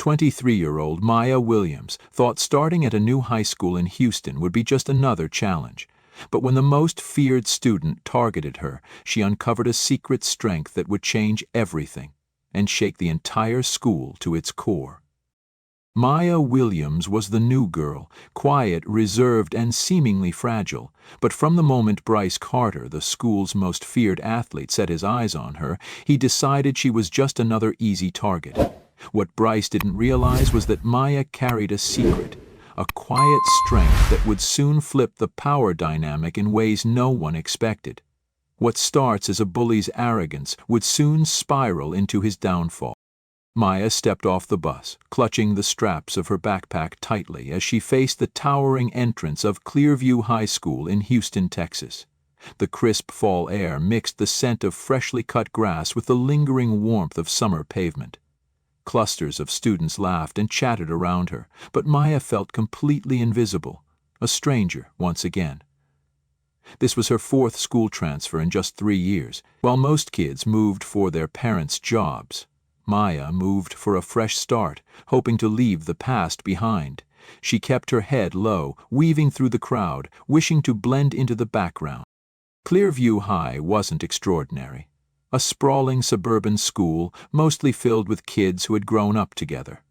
23-year-old Maya Williams thought starting at a new high school in Houston would be just another challenge. But when the most feared student targeted her, she uncovered a secret strength that would change everything and shake the entire school to its core. Maya Williams was the new girl, quiet, reserved, and seemingly fragile. But from the moment Bryce Carter, the school's most feared athlete, set his eyes on her, he decided she was just another easy target. What Bryce didn't realize was that Maya carried a secret, a quiet strength that would soon flip the power dynamic in ways no one expected. What starts as a bully's arrogance would soon spiral into his downfall. Maya stepped off the bus, clutching the straps of her backpack tightly as she faced the towering entrance of Clearview High School in Houston, Texas. The crisp fall air mixed the scent of freshly cut grass with the lingering warmth of summer pavement. Clusters of students laughed and chatted around her, but Maya felt completely invisible, a stranger once again. This was her fourth school transfer in just 3 years. While most kids moved for their parents' jobs, Maya moved for a fresh start, hoping to leave the past behind. She kept her head low, weaving through the crowd, wishing to blend into the background. Clearview High wasn't extraordinary. A sprawling suburban school, mostly filled with kids who had grown up together.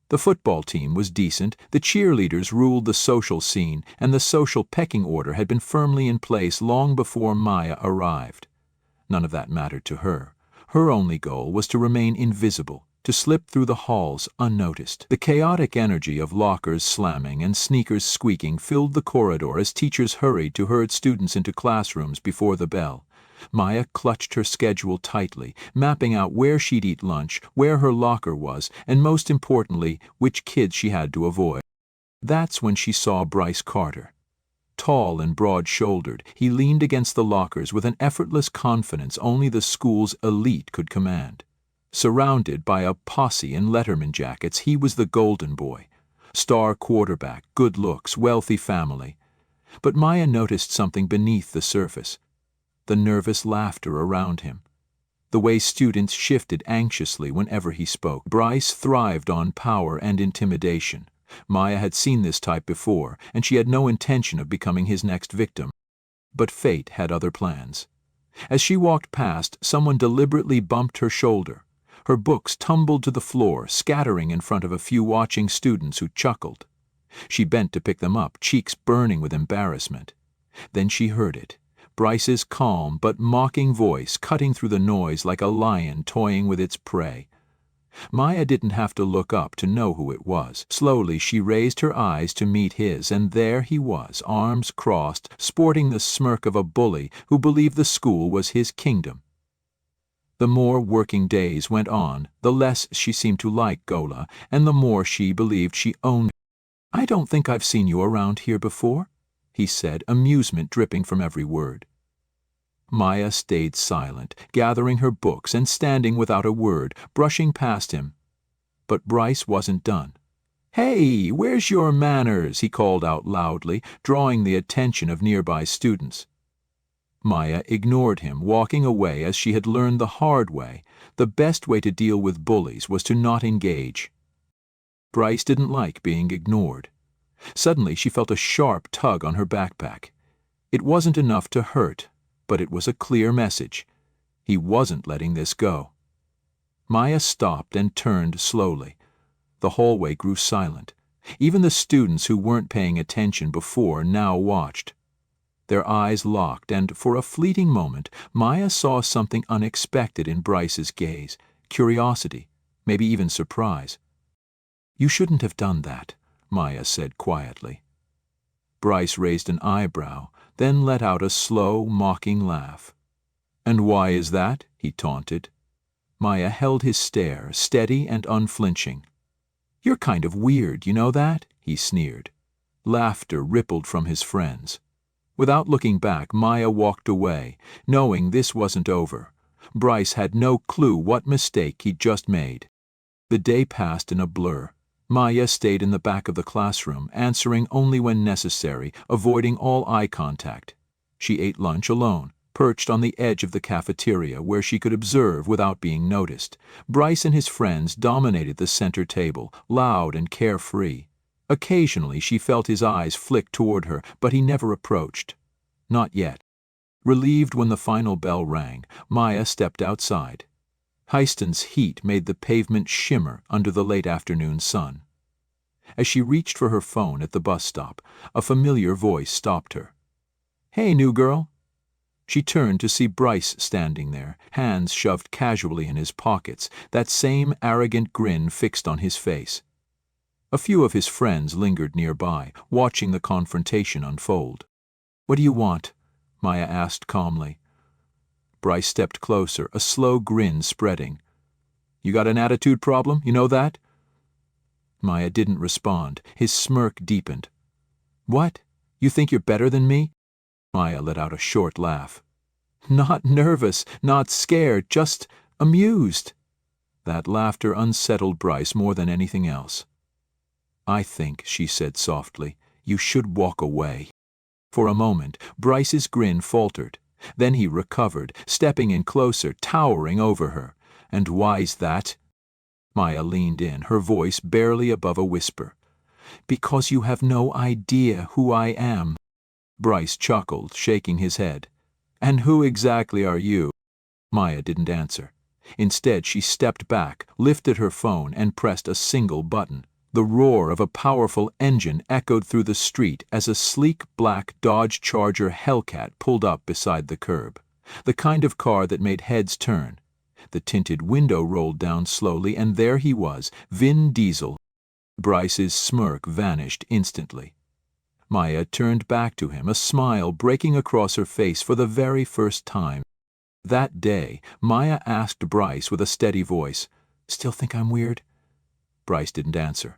The football team was decent, the cheerleaders ruled the social scene, and the social pecking order had been firmly in place long before Maya arrived. None of that mattered to her. Her only goal was to remain invisible, to slip through the halls unnoticed. The chaotic energy of lockers slamming and sneakers squeaking filled the corridor as teachers hurried to herd students into classrooms before the bell. Maya clutched her schedule tightly, mapping out where she'd eat lunch, where her locker was, and most importantly, which kids she had to avoid. That's when she saw Bryce Carter. Tall and broad-shouldered, he leaned against the lockers with an effortless confidence only the school's elite could command. Surrounded by a posse in Letterman jackets, he was the golden boy. Star quarterback, good looks, wealthy family. But Maya noticed something beneath the surface. The nervous laughter around him. The way students shifted anxiously whenever he spoke. Bryce thrived on power and intimidation. Maya had seen this type before, and she had no intention of becoming his next victim. But fate had other plans. As she walked past, someone deliberately bumped her shoulder. Her books tumbled to the floor, scattering in front of a few watching students who chuckled. She bent to pick them up, cheeks burning with embarrassment. Then she heard it. Bryce's calm but mocking voice cutting through the noise like a lion toying with its prey. Maya didn't have to look up to know who it was. Slowly she raised her eyes to meet his, and there he was, arms crossed, sporting the smirk of a bully who believed the school was his kingdom. The more working days went on, the less she seemed to like Gola, and the more she believed she owned. "I don't think I've seen you around here before," he said, amusement dripping from every word. Maya stayed silent, gathering her books and standing without a word, brushing past him. But Bryce wasn't done. "Hey, where's your manners?" he called out loudly, drawing the attention of nearby students. Maya ignored him, walking away as she had learned the hard way. The best way to deal with bullies was to not engage. Bryce didn't like being ignored. Suddenly she felt a sharp tug on her backpack. It wasn't enough to hurt, but it was a clear message. He wasn't letting this go. Maya stopped and turned slowly. The hallway grew silent. Even the students who weren't paying attention before now watched. Their eyes locked, and for a fleeting moment, Maya saw something unexpected in Bryce's gaze. Curiosity, maybe even surprise. "You shouldn't have done that," Maya said quietly. Bryce raised an eyebrow, then let out a slow, mocking laugh. "And why is that?" he taunted. Maya held his stare, steady and unflinching. "You're kind of weird, you know that?" he sneered. Laughter rippled from his friends. Without looking back, Maya walked away, knowing this wasn't over. Bryce had no clue what mistake he'd just made. The day passed in a blur. Maya stayed in the back of the classroom, answering only when necessary, avoiding all eye contact. She ate lunch alone, perched on the edge of the cafeteria where she could observe without being noticed. Bryce and his friends dominated the center table, loud and carefree. Occasionally she felt his eyes flick toward her, but he never approached. Not yet. Relieved when the final bell rang, Maya stepped outside. Heiston's heat made the pavement shimmer under the late afternoon sun. As she reached for her phone at the bus stop, a familiar voice stopped her. "Hey, new girl." She turned to see Bryce standing there, hands shoved casually in his pockets, that same arrogant grin fixed on his face. A few of his friends lingered nearby, watching the confrontation unfold. "What do you want?" Maya asked calmly. Bryce stepped closer, a slow grin spreading. "You got an attitude problem, you know that?" Maya didn't respond. His smirk deepened. "What? You think you're better than me?" Maya let out a short laugh. "Not nervous, not scared, just amused." That laughter unsettled Bryce more than anything else. "I think," she said softly, "you should walk away." For a moment, Bryce's grin faltered. Then he recovered, stepping in closer, towering over her. "And why's that?" Maya leaned in, her voice barely above a whisper. "Because you have no idea who I am." Bryce chuckled, shaking his head. "And who exactly are you?" Maya didn't answer. Instead, she stepped back, lifted her phone, and pressed a single button. The roar of a powerful engine echoed through the street as a sleek black Dodge Charger Hellcat pulled up beside the curb. The kind of car that made heads turn. The tinted window rolled down slowly, and there he was, Vin Diesel. Bryce's smirk vanished instantly. Maya turned back to him, a smile breaking across her face for the very first time. That day, Maya asked Bryce with a steady voice, "Still think I'm weird?" Bryce didn't answer.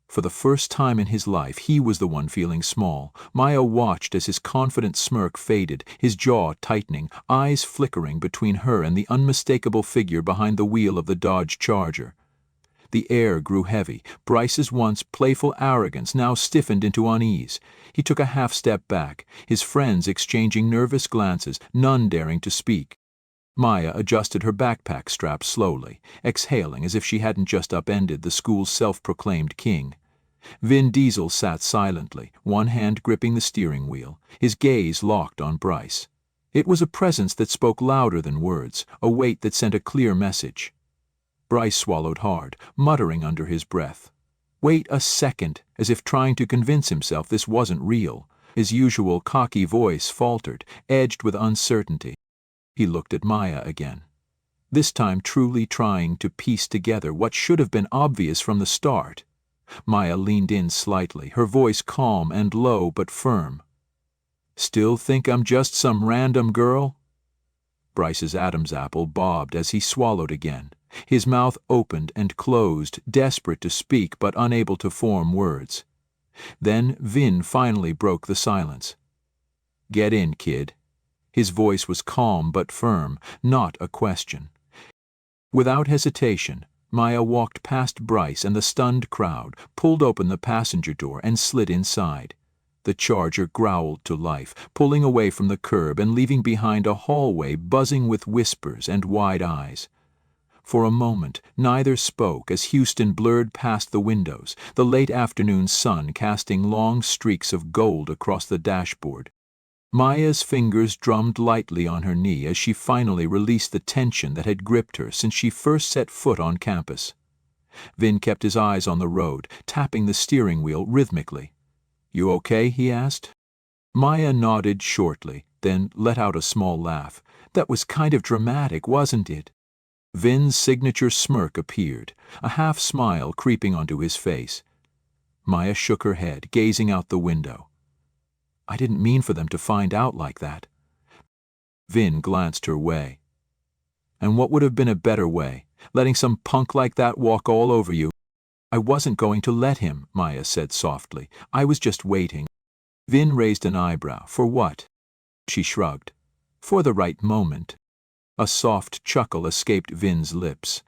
For the first time in his life, he was the one feeling small. Maya watched as his confident smirk faded, his jaw tightening, eyes flickering between her and the unmistakable figure behind the wheel of the Dodge Charger. The air grew heavy. Bryce's once playful arrogance now stiffened into unease. He took a half-step back, his friends exchanging nervous glances, none daring to speak. Maya adjusted her backpack strap slowly, exhaling as if she hadn't just upended the school's self-proclaimed king. Vin Diesel sat silently, one hand gripping the steering wheel, his gaze locked on Bryce. It was a presence that spoke louder than words, a weight that sent a clear message. Bryce swallowed hard, muttering under his breath. "Wait a second," as if trying to convince himself this wasn't real. His usual cocky voice faltered, edged with uncertainty. He looked at Maya again, this time truly trying to piece together what should have been obvious from the start. Maya leaned in slightly, her voice calm and low but firm. "Still think I'm just some random girl?" Bryce's Adam's apple bobbed as he swallowed again. His mouth opened and closed, desperate to speak but unable to form words. Then Vin finally broke the silence. "Get in, kid." His voice was calm but firm, not a question. Without hesitation, Maya walked past Bryce and the stunned crowd, pulled open the passenger door, and slid inside. The Charger growled to life, pulling away from the curb and leaving behind a hallway buzzing with whispers and wide eyes. For a moment, neither spoke as Houston blurred past the windows, the late afternoon sun casting long streaks of gold across the dashboard. Maya's fingers drummed lightly on her knee as she finally released the tension that had gripped her since she first set foot on campus. Vin kept his eyes on the road, tapping the steering wheel rhythmically. "You okay?" he asked. Maya nodded shortly, then let out a small laugh. "That was kind of dramatic, wasn't it?" Vin's signature smirk appeared, a half-smile creeping onto his face. Maya shook her head, gazing out the window. "I didn't mean for them to find out like that." Vin glanced her way. "And what would have been a better way? Letting some punk like that walk all over you?" "I wasn't going to let him," Maya said softly. "I was just waiting." Vin raised an eyebrow. "For what?" She shrugged. "For the right moment." A soft chuckle escaped Vin's lips.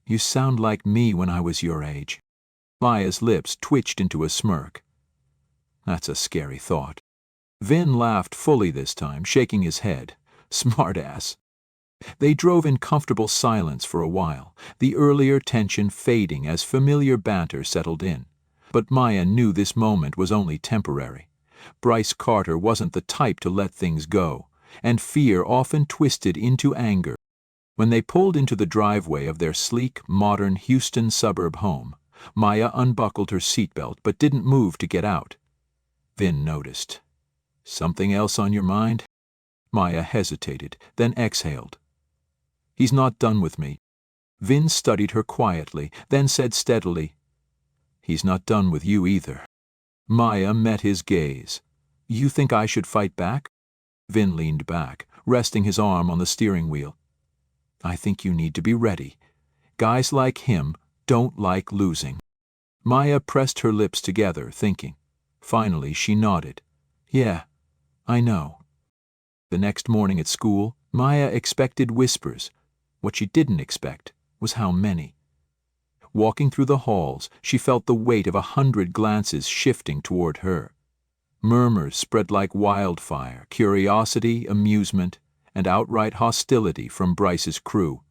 "You sound like me when I was your age." Maya's lips twitched into a smirk. "That's a scary thought." Vin laughed fully this time, shaking his head. Smartass. They drove in comfortable silence for a while, the earlier tension fading as familiar banter settled in. But Maya knew this moment was only temporary. Bryce Carter wasn't the type to let things go, and fear often twisted into anger. When they pulled into the driveway of their sleek, modern Houston suburb home, Maya unbuckled her seatbelt but didn't move to get out. Vin noticed. "Something else on your mind?" Maya hesitated, then exhaled. "He's not done with me." Vin studied her quietly, then said steadily, "He's not done with you either." Maya met his gaze. "You think I should fight back?" Vin leaned back, resting his arm on the steering wheel. "I think you need to be ready. Guys like him don't like losing." Maya pressed her lips together, thinking. Finally, she nodded. "Yeah, I know." The next morning at school, Maya expected whispers. What she didn't expect was how many. Walking through the halls, she felt the weight of 100 glances shifting toward her. Murmurs spread like wildfire, curiosity, amusement, and outright hostility from Bryce's crew.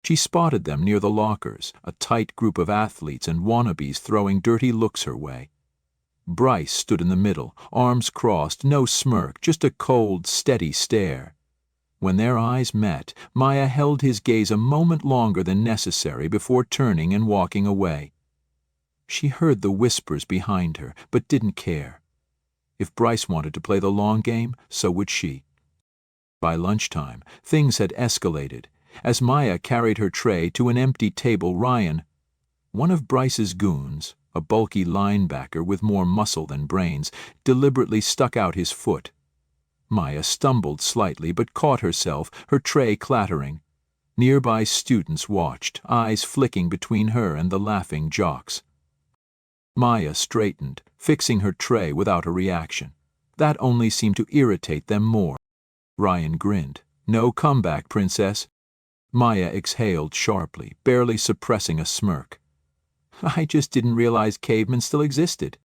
She spotted them near the lockers, a tight group of athletes and wannabes throwing dirty looks her way. Bryce stood in the middle, arms crossed, no smirk, just a cold, steady stare. When their eyes met, Maya held his gaze a moment longer than necessary before turning and walking away. She heard the whispers behind her, but didn't care. If Bryce wanted to play the long game, so would she. By lunchtime, things had escalated. As Maya carried her tray to an empty table, Ryan, one of Bryce's goons, a bulky linebacker with more muscle than brains, deliberately stuck out his foot. Maya stumbled slightly but caught herself, her tray clattering. Nearby students watched, eyes flicking between her and the laughing jocks. Maya straightened, fixing her tray without a reaction. That only seemed to irritate them more. Ryan grinned. "No comeback, princess." Maya exhaled sharply, barely suppressing a smirk. "I just didn't realize cavemen still existed."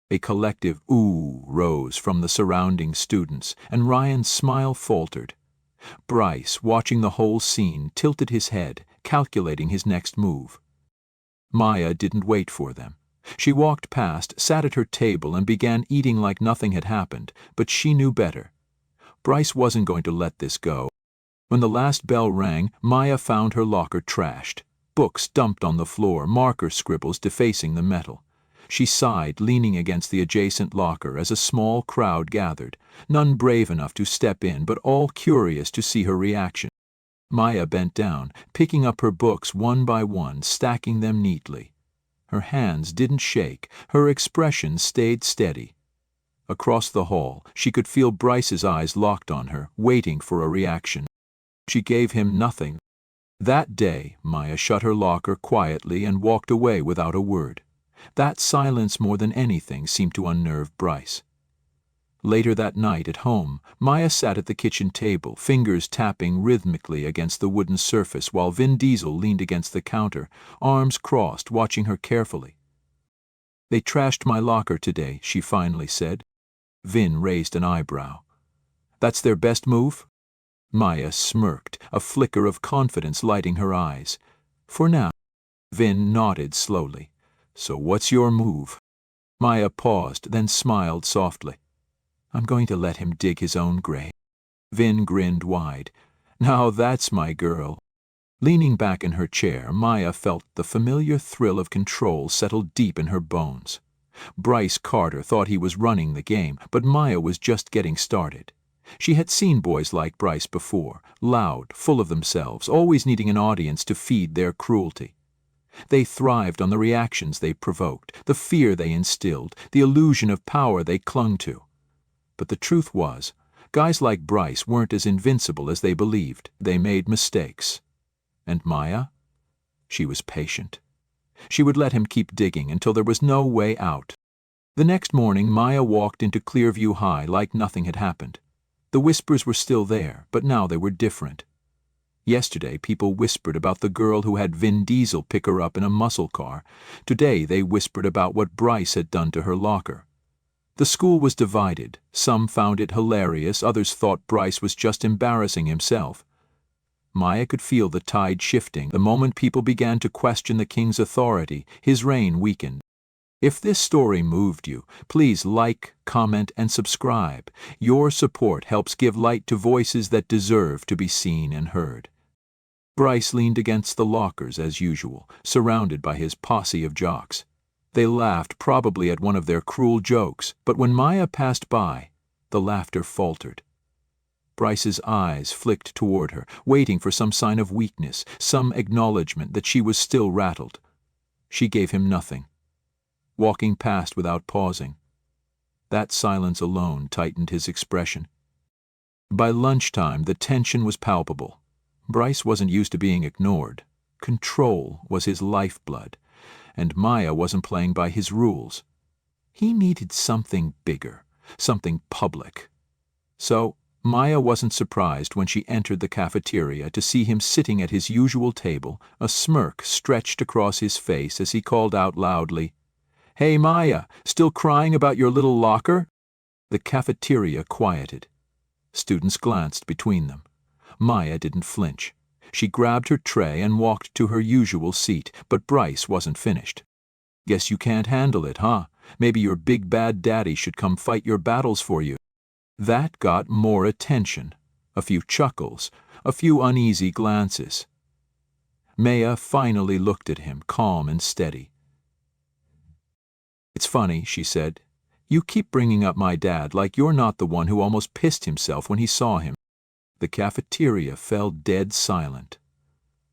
A collective ooh rose from the surrounding students, and Ryan's smile faltered. Bryce, watching the whole scene, tilted his head, calculating his next move. Maya didn't wait for them. She walked past, sat at her table, and began eating like nothing had happened, but she knew better. Bryce wasn't going to let this go. When the last bell rang, Maya found her locker trashed, books dumped on the floor, marker scribbles defacing the metal. She sighed, leaning against the adjacent locker as a small crowd gathered, none brave enough to step in, but all curious to see her reaction. Maya bent down, picking up her books one by one, stacking them neatly. Her hands didn't shake, her expression stayed steady. Across the hall, she could feel Bryce's eyes locked on her, waiting for a reaction. She gave him nothing. That day, Maya shut her locker quietly and walked away without a word. That silence more than anything seemed to unnerve Bryce. Later that night at home, Maya sat at the kitchen table, fingers tapping rhythmically against the wooden surface while Vin Diesel leaned against the counter, arms crossed, watching her carefully. "They trashed my locker today," she finally said. Vin raised an eyebrow. "That's their best move?" Maya smirked, a flicker of confidence lighting her eyes. "For now." Vin nodded slowly. "So what's your move?" Maya paused, then smiled softly. "I'm going to let him dig his own grave." Vin grinned wide. "Now that's my girl." Leaning back in her chair, Maya felt the familiar thrill of control settle deep in her bones. Bryce Carter thought he was running the game, but Maya was just getting started. She had seen boys like Bryce before, loud, full of themselves, always needing an audience to feed their cruelty. They thrived on the reactions they provoked, the fear they instilled, the illusion of power they clung to. But the truth was, guys like Bryce weren't as invincible as they believed. They made mistakes. And Maya? She was patient. She would let him keep digging until there was no way out. The next morning, Maya walked into Clearview High like nothing had happened. The whispers were still there, but now they were different. Yesterday, people whispered about the girl who had Vin Diesel pick her up in a muscle car. Today, they whispered about what Bryce had done to her locker. The school was divided. Some found it hilarious, others thought Bryce was just embarrassing himself. Maya could feel the tide shifting. The moment people began to question the king's authority, his reign weakened. If this story moved you, please like, comment, and subscribe. Your support helps give light to voices that deserve to be seen and heard. Bryce leaned against the lockers as usual, surrounded by his posse of jocks. They laughed, probably at one of their cruel jokes, but when Maya passed by, the laughter faltered. Bryce's eyes flicked toward her, waiting for some sign of weakness, some acknowledgement that she was still rattled. She gave him nothing, walking past without pausing. That silence alone tightened his expression. By lunchtime, the tension was palpable. Bryce wasn't used to being ignored. Control was his lifeblood, and Maya wasn't playing by his rules. He needed something bigger, something public. So, Maya wasn't surprised when she entered the cafeteria to see him sitting at his usual table, a smirk stretched across his face as he called out loudly, "Hey, Maya, still crying about your little locker?" The cafeteria quieted. Students glanced between them. Maya didn't flinch. She grabbed her tray and walked to her usual seat, but Bryce wasn't finished. "Guess you can't handle it, huh? Maybe your big bad daddy should come fight your battles for you." That got more attention. A few chuckles, a few uneasy glances. Maya finally looked at him, calm and steady. "It's funny," she said. "You keep bringing up my dad like you're not the one who almost pissed himself when he saw him." The cafeteria fell dead silent.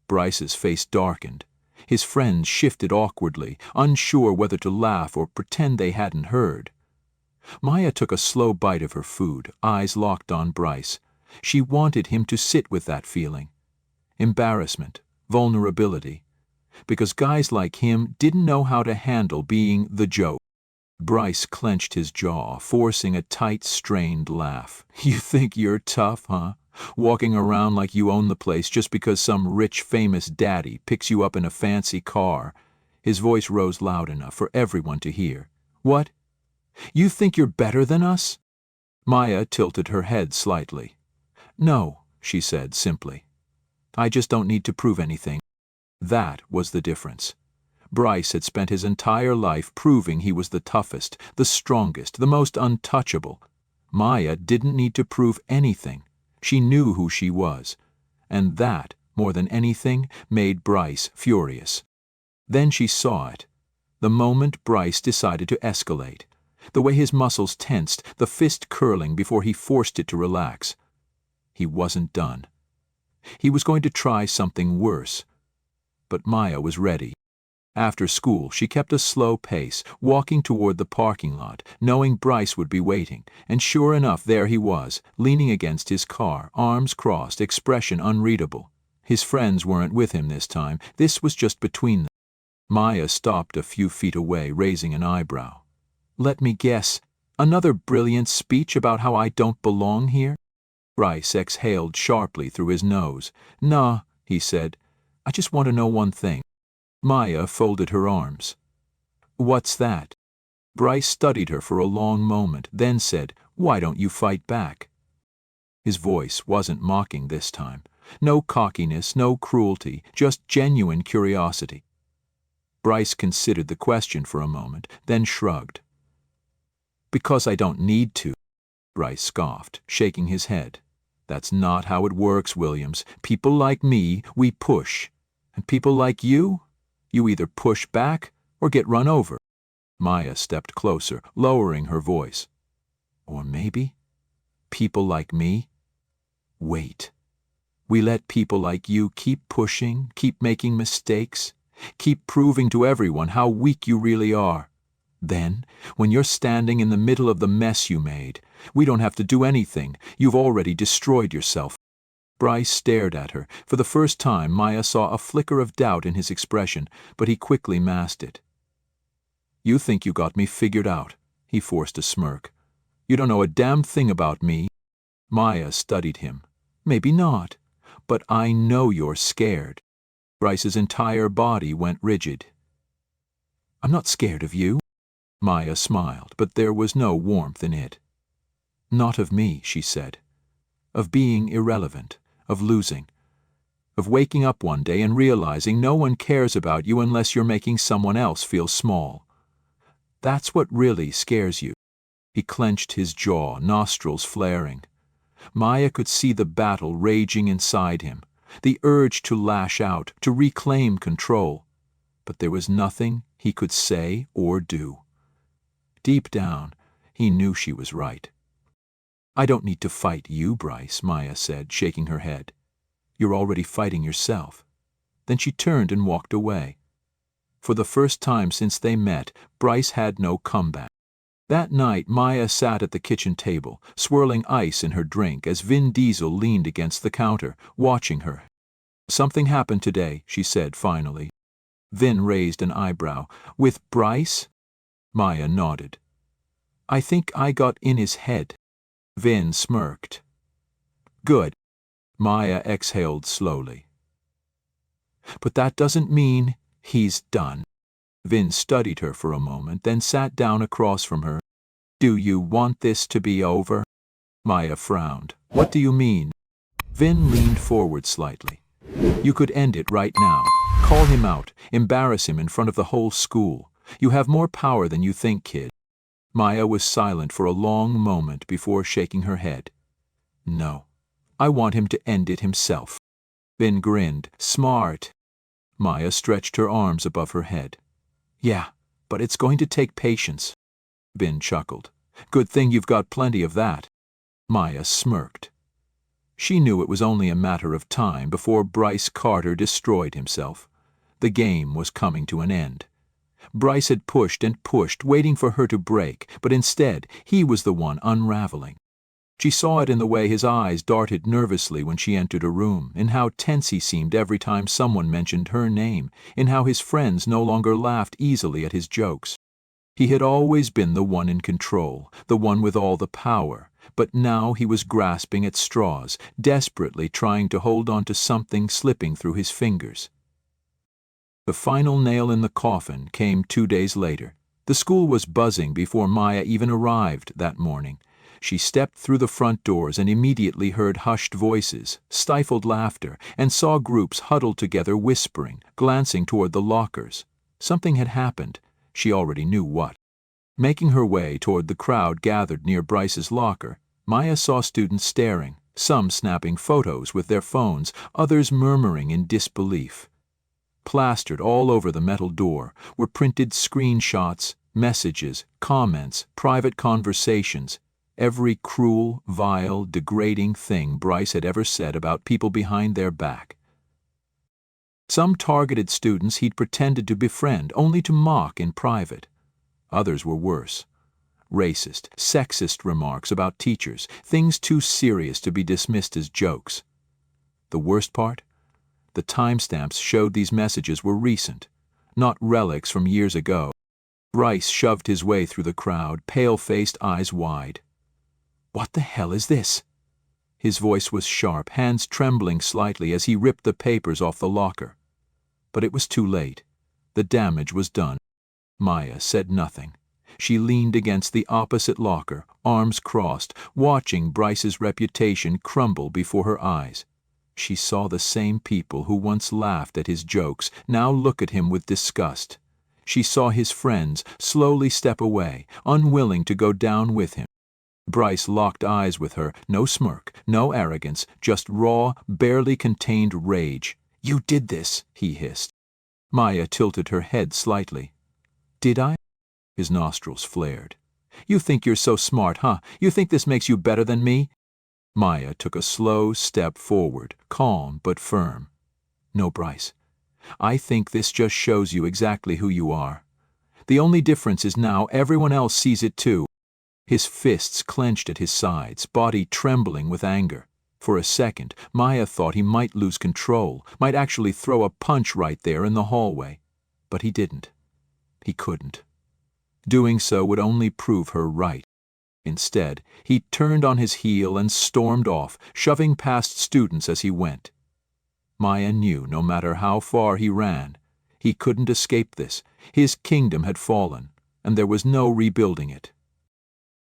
Bryce's face darkened. His friends shifted awkwardly, unsure whether to laugh or pretend they hadn't heard. Maya took a slow bite of her food, eyes locked on Bryce. She wanted him to sit with that feeling. Embarrassment, vulnerability. Because guys like him didn't know how to handle being the joke. Bryce clenched his jaw, forcing a tight, strained laugh. "You think you're tough, huh? Walking around like you own the place just because some rich, famous daddy picks you up in a fancy car." His voice rose loud enough for everyone to hear. "What? You think you're better than us?" Maya tilted her head slightly. "No," she said simply. "I just don't need to prove anything." That was the difference. Bryce had spent his entire life proving he was the toughest, the strongest, the most untouchable. Maya didn't need to prove anything. She knew who she was. And that, more than anything, made Bryce furious. Then she saw it. The moment Bryce decided to escalate. The way his muscles tensed, the fist curling before he forced it to relax. He wasn't done. He was going to try something worse. But Maya was ready. After school, she kept a slow pace, walking toward the parking lot, knowing Bryce would be waiting, and sure enough, there he was, leaning against his car, arms crossed, expression unreadable. His friends weren't with him this time. This was just between them. Maya stopped a few feet away, raising an eyebrow. "Let me guess, another brilliant speech about how I don't belong here?" Bryce exhaled sharply through his nose. "Nah," he said. "I just want to know one thing." Maya folded her arms. "What's that?" Bryce studied her for a long moment, then said, "Why don't you fight back?" His voice wasn't mocking this time. No cockiness, no cruelty, just genuine curiosity. Bryce considered the question for a moment, then shrugged. "Because I don't need to," Bryce scoffed, shaking his head. "That's not how it works, Williams. People like me, we push. And people like you either push back or get run over." Maya stepped closer, lowering her voice. "Or maybe, people like me wait. We let people like you keep pushing, keep making mistakes, keep proving to everyone how weak you really are. Then, when you're standing in the middle of the mess you made, we don't have to do anything. You've already destroyed yourself." Bryce stared at her. For the first time, Maya saw a flicker of doubt in his expression, but he quickly masked it. "You think you got me figured out," he forced a smirk. "You don't know a damn thing about me." Maya studied him. "Maybe not, but I know you're scared." Bryce's entire body went rigid. "I'm not scared of you." Maya smiled, but there was no warmth in it. "Not of me," she said. "Of being irrelevant, of losing, of waking up one day and realizing no one cares about you unless you're making someone else feel small. That's what really scares you." He clenched his jaw, nostrils flaring. Maya could see the battle raging inside him, the urge to lash out, to reclaim control. But there was nothing he could say or do. Deep down, he knew she was right. "I don't need to fight you, Bryce," Maya said, shaking her head. "You're already fighting yourself." Then she turned and walked away. For the first time since they met, Bryce had no comeback. That night, Maya sat at the kitchen table, swirling ice in her drink as Vin Diesel leaned against the counter, watching her. "Something happened today," she said finally. Vin raised an eyebrow. "With Bryce?" Maya nodded. "I think I got in his head." Vin smirked. "Good." Maya exhaled slowly. "But that doesn't mean he's done." Vin studied her for a moment, then sat down across from her. "Do you want this to be over?" Maya frowned. "What do you mean?" Vin leaned forward slightly. "You could end it right now. Call him out, embarrass him in front of the whole school. You have more power than you think, kid." Maya was silent for a long moment before shaking her head. "No, I want him to end it himself." Vin grinned. "Smart." Maya stretched her arms above her head. "Yeah, but it's going to take patience." Vin chuckled. "Good thing you've got plenty of that." Maya smirked. She knew it was only a matter of time before Bryce Carter destroyed himself. The game was coming to an end. Bryce had pushed and pushed, waiting for her to break, but instead he was the one unraveling. She saw it in the way his eyes darted nervously when she entered a room, in how tense he seemed every time someone mentioned her name, in how his friends no longer laughed easily at his jokes. He had always been the one in control, the one with all the power, but now he was grasping at straws, desperately trying to hold on to something slipping through his fingers. The final nail in the coffin came 2 days later. The school was buzzing before Maya even arrived that morning. She stepped through the front doors and immediately heard hushed voices, stifled laughter, and saw groups huddled together whispering, glancing toward the lockers. Something had happened. She already knew what. Making her way toward the crowd gathered near Bryce's locker, Maya saw students staring, some snapping photos with their phones, others murmuring in disbelief. Plastered all over the metal door were printed screenshots, messages, comments, private conversations, every cruel, vile, degrading thing Bryce had ever said about people behind their back. Some targeted students he'd pretended to befriend only to mock in private. Others were worse. Racist, sexist remarks about teachers, things too serious to be dismissed as jokes. The worst part? The timestamps showed these messages were recent, not relics from years ago. Bryce shoved his way through the crowd, pale-faced, eyes wide. "What the hell is this?" His voice was sharp, hands trembling slightly as he ripped the papers off the locker. But it was too late. The damage was done. Maya said nothing. She leaned against the opposite locker, arms crossed, watching Bryce's reputation crumble before her eyes. She saw the same people who once laughed at his jokes now look at him with disgust. She saw his friends slowly step away, unwilling to go down with him. Bryce locked eyes with her, no smirk, no arrogance, just raw, barely contained rage. "You did this," he hissed. Maya tilted her head slightly. "Did I?" His nostrils flared. "You think you're so smart, huh? You think this makes you better than me?" Maya took a slow step forward, calm but firm. "No, Bryce. I think this just shows you exactly who you are. The only difference is now everyone else sees it too." His fists clenched at his sides, body trembling with anger. For a second, Maya thought he might lose control, might actually throw a punch right there in the hallway. But he didn't. He couldn't. Doing so would only prove her right. Instead, he turned on his heel and stormed off, shoving past students as he went. Maya knew no matter how far he ran, he couldn't escape this. His kingdom had fallen. and there was no rebuilding it.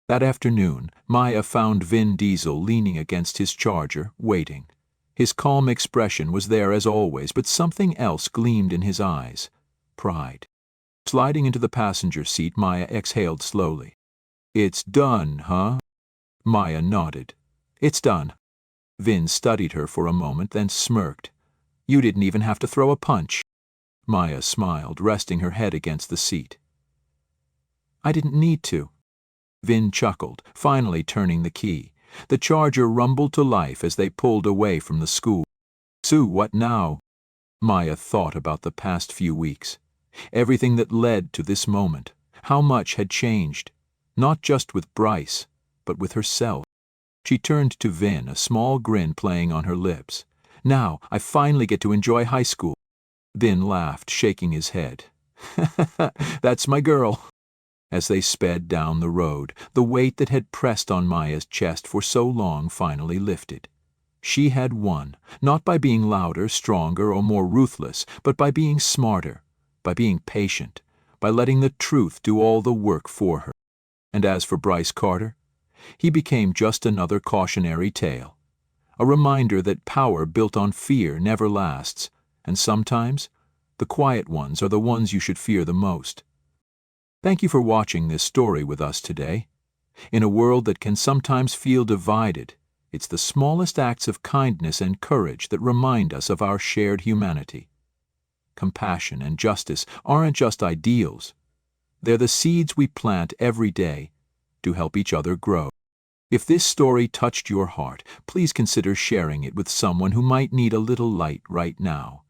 That afternoon, Maya found Vin Diesel leaning against his Charger, waiting. His calm expression was there as always, but something else gleamed in his eyes. Pride. Sliding into the passenger seat, Maya exhaled slowly. "It's done, huh?" Maya nodded. "It's done." Vin studied her for a moment, then smirked. "You didn't even have to throw a punch." Maya smiled, resting her head against the seat. "I didn't need to." Vin chuckled, finally turning the key. The Charger rumbled to life as they pulled away from the school. "So what now?" Maya thought about the past few weeks. Everything that led to this moment. How much had changed. Not just with Bryce, but with herself. She turned to Vin, a small grin playing on her lips. "Now, I finally get to enjoy high school." Vin laughed, shaking his head. "That's my girl." As they sped down the road, the weight that had pressed on Maya's chest for so long finally lifted. She had won, not by being louder, stronger, or more ruthless, but by being smarter, by being patient, by letting the truth do all the work for her. And as for Bryce Carter, he became just another cautionary tale, a reminder that power built on fear never lasts, and sometimes the quiet ones are the ones you should fear the most. Thank you for watching this story with us today. In a world that can sometimes feel divided, it's the smallest acts of kindness and courage that remind us of our shared humanity. Compassion and justice aren't just ideals. They're the seeds we plant every day to help each other grow. If this story touched your heart, please consider sharing it with someone who might need a little light right now.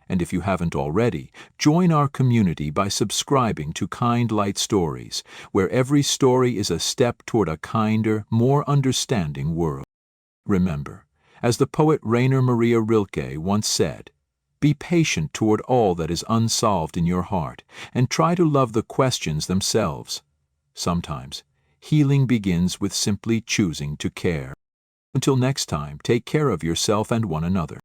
And if you haven't already, join our community by subscribing to Kind Light Stories, where every story is a step toward a kinder, more understanding world. Remember, as the poet Rainer Maria Rilke once said, be patient toward all that is unsolved in your heart, and try to love the questions themselves. Sometimes, healing begins with simply choosing to care. Until next time, take care of yourself and one another.